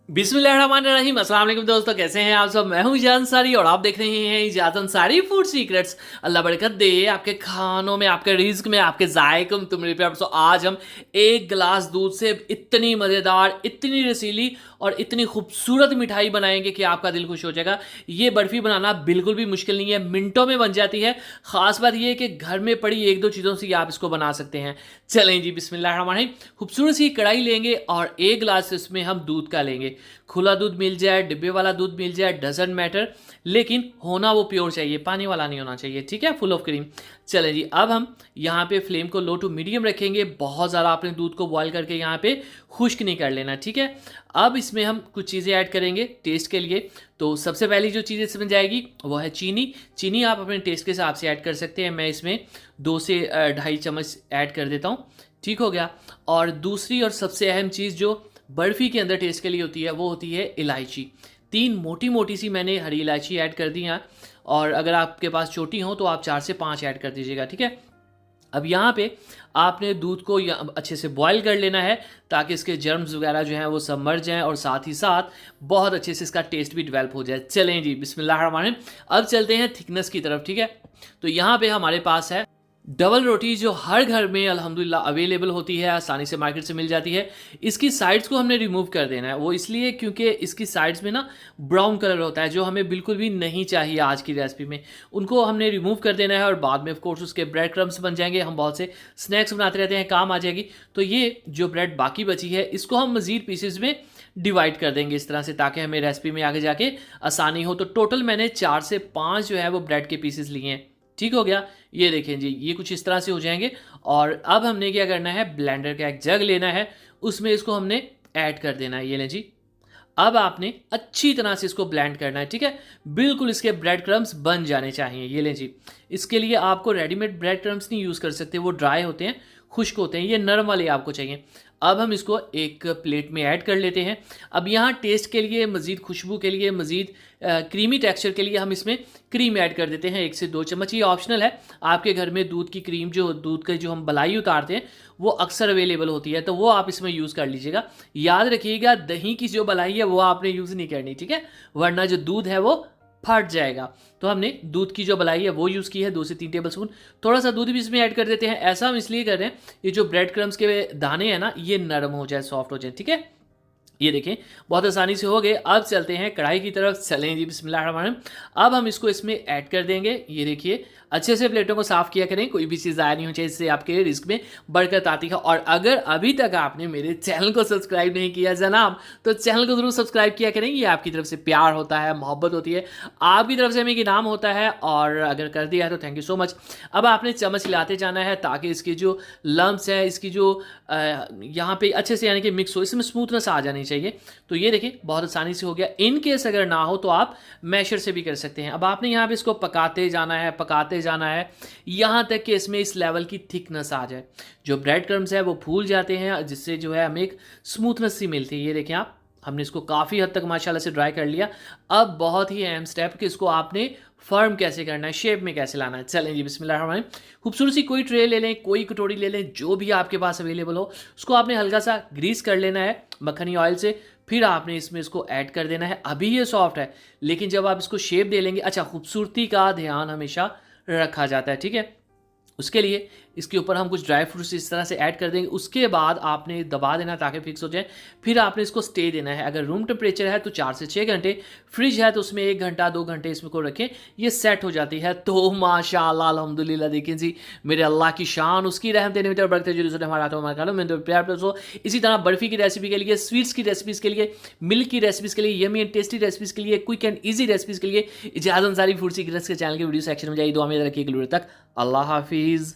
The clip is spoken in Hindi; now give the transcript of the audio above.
बिस्मिल्लाहिर्रहमानिर्रहीम। अस्सलाम वालेकुम दोस्तों, कैसे हैं आप सब। मैं हूं इजाज़ अंसारी और आप देख रहे हैं इजाज़ अंसारी फूड सीक्रेट्स। अल्लाह बरकत दे आपके खानों में, आपके रिज्क में, आपके जायकों में। तुम पे तो आज हम एक गिलास दूध से इतनी मज़ेदार, इतनी रसीली और इतनी खूबसूरत मिठाई बनाएंगे कि आपका दिल खुश हो जाएगा। ये बर्फ़ी बनाना बिल्कुल भी मुश्किल नहीं है, मिनटों में बन जाती है। ख़ास बात यह है कि घर में पड़ी एक दो चीज़ों से आप इसको बना सकते हैं। चलें जी, बिस्मिल्लाहिर्रहमानिर्रहीम। खूबसूरत सी कढ़ाई लेंगे और एक गिलास इसमें हम दूध का लेंगे। खुला दूध मिल जाए, डिब्बे वाला दूध मिल जाए, डजंट मैटर, लेकिन होना वो प्योर चाहिए, पानी वाला नहीं होना चाहिए, ठीक है, फुल ऑफ क्रीम। चलें जी, अब हम यहाँ पे फ्लेम को लो टू मीडियम रखेंगे। बहुत ज़्यादा आपने दूध को बॉयल करके यहाँ पे खुश्क नहीं कर लेना, ठीक है। अब इसमें हम कुछ चीज़ें ऐड करेंगे टेस्ट के लिए। तो सबसे पहली जो चीज़ इसमें जाएगी वो है चीनी। चीनी आप अपने टेस्ट के हिसाब से ऐड कर सकते हैं। मैं इसमें 2 से 2.5 चम्मच ऐड कर देता हूँ, ठीक हो गया। और दूसरी और सबसे अहम चीज़ जो बर्फ़ी के अंदर टेस्ट के लिए होती है वो होती है इलायची। 3 मोटी मोटी सी मैंने हरी इलायची ऐड कर दी हैं, और अगर आपके पास छोटी हो तो आप 4 से 5 ऐड कर दीजिएगा, ठीक है। अब यहाँ पे आपने दूध को अच्छे से बॉयल कर लेना है ताकि इसके जर्म्स वगैरह जो हैं वो सब मर जाएं और साथ ही साथ बहुत अच्छे से इसका टेस्ट भी डेवलप हो जाए। चलें जी, बिस्मिल्लाहिर्रहमानिर्रहीम। अब चलते हैं थिकनेस की तरफ, ठीक है। तो यहाँ पे हमारे पास है डबल रोटी, जो हर घर में अल्हम्दुलिल्लाह अवेलेबल होती है, आसानी से मार्केट से मिल जाती है। इसकी साइड्स को हमने रिमूव कर देना है। वो इसलिए क्योंकि इसकी साइड्स में ना ब्राउन कलर होता है, जो हमें बिल्कुल भी नहीं चाहिए आज की रेसिपी में। उनको हमने रिमूव कर देना है और बाद में ऑफ कोर्स उसके ब्रेड क्रम्स बन जाएंगे। हम बहुत से स्नैक्स बनाते रहते हैं, काम आ जाएगी। तो ये जो ब्रेड बाकी बची है इसको हम मज़ीद पीसेज में डिवाइड कर देंगे इस तरह से, ताकि हमें रेसिपी में आगे जाके आसानी हो। तो टोटल मैंने 4 से 5 जो है वो ब्रेड के पीसेस लिए हैं, ठीक हो गया। ये देखें जी, ये कुछ इस तरह से हो जाएंगे। और अब हमने क्या करना है, ब्लेंडर का एक जग लेना है, उसमें इसको हमने ऐड कर देना है। ये लें जी, अब आपने अच्छी तरह से इसको ब्लेंड करना है, ठीक है। बिल्कुल इसके ब्रेड क्रम्स बन जाने चाहिए। ये लें जी, इसके लिए आपको रेडीमेड ब्रेड क्रम्स नहीं यूज़ कर सकते, वो ड्राई होते हैं, खुश्क होते हैं। ये नरम वाले आपको चाहिए। अब हम इसको एक प्लेट में ऐड कर लेते हैं। अब यहाँ टेस्ट के लिए, मज़ीद खुशबू के लिए, मज़ीद क्रीमी टेक्सचर के लिए हम इसमें क्रीम ऐड कर देते हैं 1 से 2 चम्मच। ये ऑप्शनल है। आपके घर में दूध की क्रीम, जो दूध का जो हम मलाई उतारते हैं, वो अक्सर अवेलेबल होती है, तो वो आप इसमें यूज़ कर लीजिएगा। याद रखिएगा, दही की जो मलाई है वो आपने यूज़ नहीं करनी, ठीक है, वरना जो दूध है वो फट जाएगा। तो हमने दूध की जो मलाई है वो यूज़ की है, 2 से 3 टेबल स्पून। थोड़ा सा दूध भी इसमें ऐड कर देते हैं। ऐसा हम इसलिए कर रहे हैं, ये जो ब्रेड क्रम्स के दाने हैं ना, ये नरम हो जाए, सॉफ्ट हो जाए, ठीक है। ये देखें, बहुत आसानी से हो गए। अब चलते हैं कढ़ाई की तरफ। चलें जी, बिस्मिल्लाहिर्रहमानिर्रहीम। अब हम इसको इसमें ऐड कर देंगे। ये देखिए, अच्छे से प्लेटों को साफ़ किया करें, कोई भी चीज़ ज़ाया नहीं होनी चाहिए, इससे आपके रिस्क में बरकत आती है। और अगर अभी तक आपने मेरे चैनल को सब्सक्राइब नहीं किया जनाब, तो चैनल को ज़रूर सब्सक्राइब किया करें। ये आपकी तरफ से प्यार होता है, मोहब्बत होती है, आपकी तरफ से हमें एक इनाम होता है। और अगर कर दिया है तो थैंक यू सो मच। अब आपने चम्मच हिलाते जाना है ताकि इसकी जो लम्स है, इसकी जो यहाँ पे अच्छे से यानी कि मिक्स हो, इसमें स्मूथनेस आ जानी चाहिए। तो ये देखिए, बहुत आसानी से हो गया। इन केस अगर ना हो तो आप मैशर से भी कर सकते हैं। अब आपने यहाँ पे इसको पकाते जाना है, पकाते जाना है, यहाँ तक कि इसमें इस लेवल की थिकनेस आ जाए। जो ब्रेड क्रम्स है वो फूल जाते हैं, जिससे जो है हमें एक स्मूथनेस सी मिलती है। ये देखें आप, हमने इसको काफ़ी हद तक माशाल्लाह से ड्राई कर लिया। अब बहुत ही अहम स्टेप कि इसको आपने फर्म कैसे करना है, शेप में कैसे लाना है। चलें जी, बिस्मिल्लाहिर्रहमानिर्रहीम। खूबसूरत सी कोई ट्रे ले लें, कोई कटोरी ले लें, जो भी आपके पास अवेलेबल हो, उसको आपने हल्का सा ग्रीस कर लेना है मक्खनी ऑयल से। फिर आपने इसमें इसको ऐड कर देना है। अभी ये सॉफ्ट है, लेकिन जब आप इसको शेप दे लेंगे, अच्छा, खूबसूरती का ध्यान हमेशा रखा जाता है, ठीक है। उसके लिए इसके ऊपर हम कुछ ड्राई फ्रूट्स इस तरह से ऐड कर देंगे। उसके बाद आपने दबा देना ताकि फिक्स हो जाए। फिर आपने इसको स्टे देना है। अगर रूम टेम्परेचर है तो 4 से 6 घंटे, फ्रिज है तो उसमें 1 घंटा 2 घंटे इसमें को रखें, ये सेट हो जाती है। तो माशाल्लाह अल्हम्दुलिल्लाह, देखें जी, मेरे अल्लाह की शान, उसकी रहम देने में बरकत जो हमारा तो इसी तरह बर्फ़ी की रेसिपी के लिए, स्वीट्स की रेसिपीज़ के लिए, मिल्क की रेसिपीज़ के लिए, यमी एंड टेस्टी रेसिपीज़ के लिए, क्विक एंड ईजी रेसिपीज़ के लिए इजाज़त अंसारी फूड सीक्रेट्स के चैनल के वीडियो सेक्शन में जाइए। दुआ में रखिए। तक अल्लाह हाफिज़।